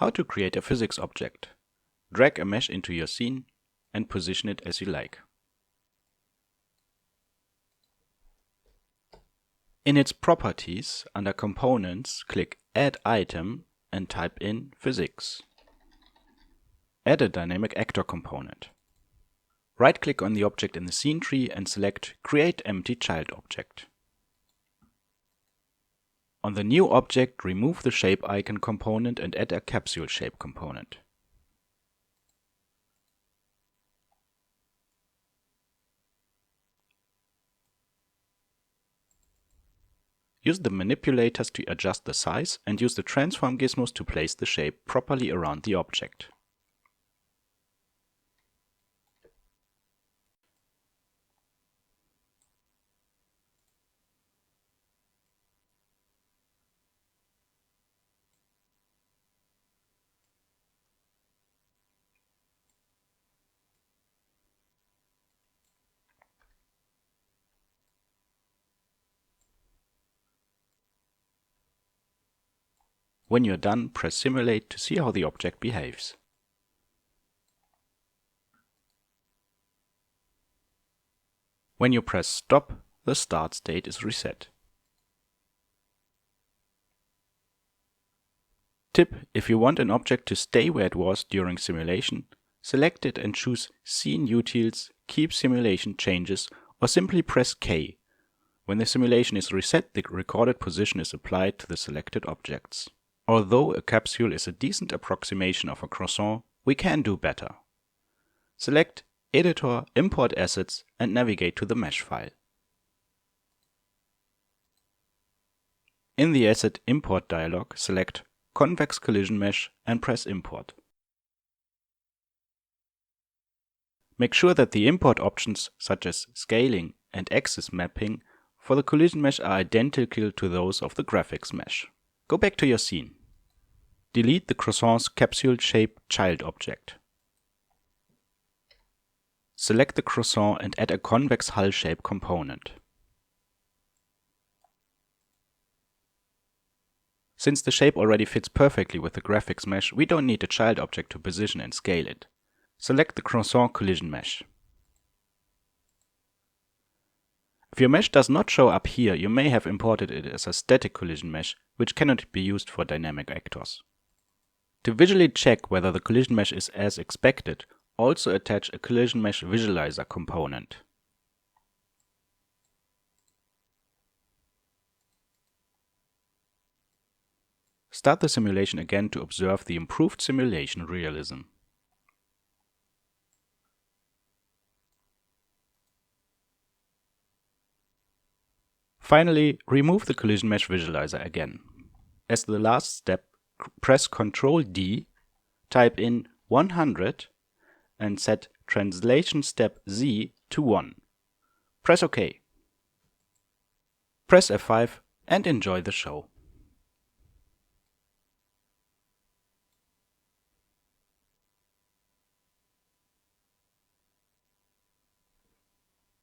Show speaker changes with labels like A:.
A: How to create a physics object. Drag a mesh into your scene and position it as you like. In its properties, under Components, click Add Item and type in Physics. Add a dynamic actor component. Right-click on the object in the scene tree and select Create Empty Child Object. On the new object, remove the shape icon component and add a capsule shape component. Use the manipulators to adjust the size and use the transform gizmos to place the shape properly around the object. When you're done, press Simulate to see how the object behaves. When you press Stop, the start state is reset. Tip: if you want an object to stay where it was during simulation, select it and choose Scene Utils, Keep Simulation Changes, or simply press K. When the simulation is reset, the recorded position is applied to the selected objects. Although a capsule is a decent approximation of a croissant, we can do better. Select Editor, Import Assets and navigate to the mesh file. In the Asset Import dialog, select Convex Collision Mesh and press Import. Make sure that the import options such as scaling and axis mapping for the collision mesh are identical to those of the graphics mesh. Go back to your scene. Delete the croissant's capsule-shaped child object. Select the croissant and add a convex hull shape component. Since the shape already fits perfectly with the graphics mesh, we don't need a child object to position and scale it. Select the croissant collision mesh. If your mesh does not show up here, you may have imported it as a static collision mesh, which cannot be used for dynamic actors. To visually check whether the collision mesh is as expected, also attach a collision mesh visualizer component. Start the simulation again to observe the improved simulation realism. Finally, remove the collision mesh visualizer again. As the last step, press Ctrl D, type in 100 and set translation step Z to 1. Press OK. Press F5 and enjoy the show.